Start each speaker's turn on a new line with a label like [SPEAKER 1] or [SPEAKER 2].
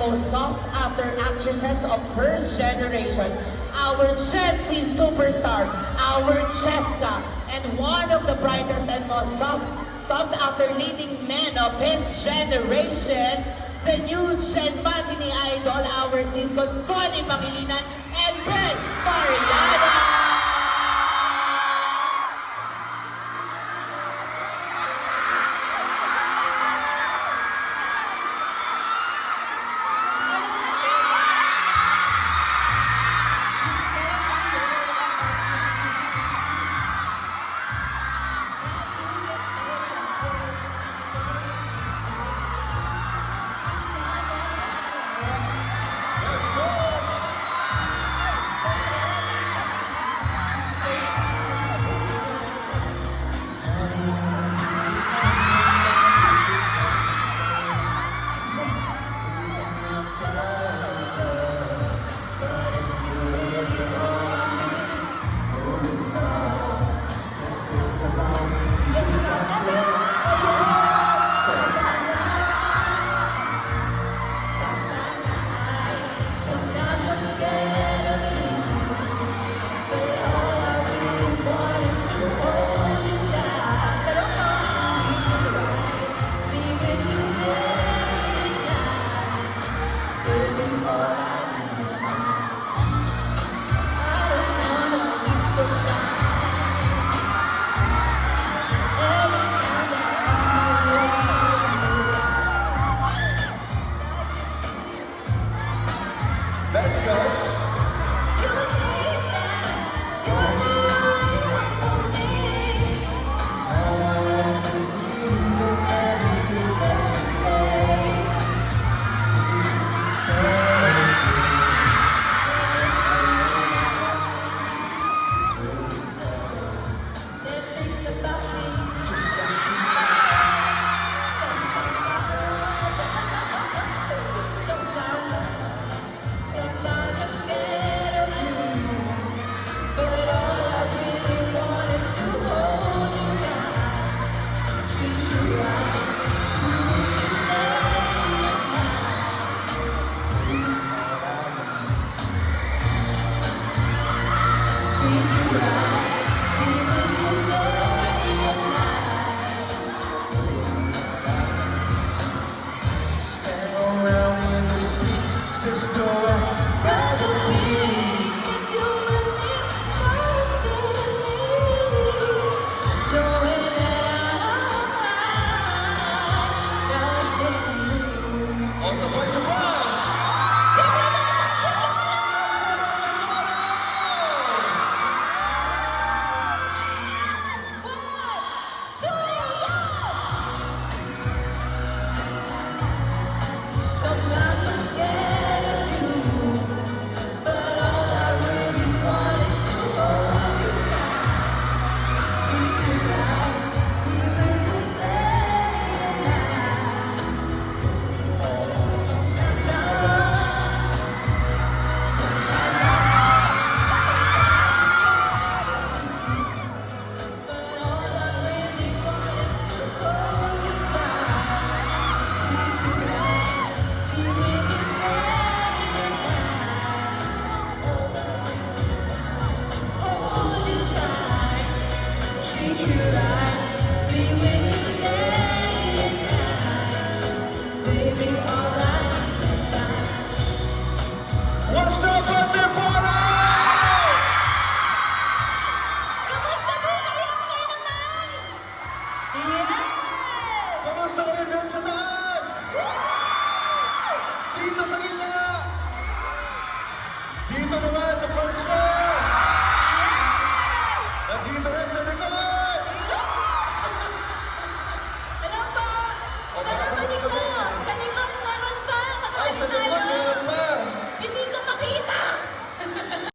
[SPEAKER 1] most sought after actresses of her generation, our Gen Z superstar, our Cheska, and one of the brightest and most sought after leading men of his generation, the new Gen Matinee Idol, our Cisco, Tony Pangilinan, and Ben Mariana.
[SPEAKER 2] Let's go. What's up, birthday party?
[SPEAKER 3] Kamusta po kayo? Okay naman? Yes!
[SPEAKER 2] Kamusta kayo dyan sa taas?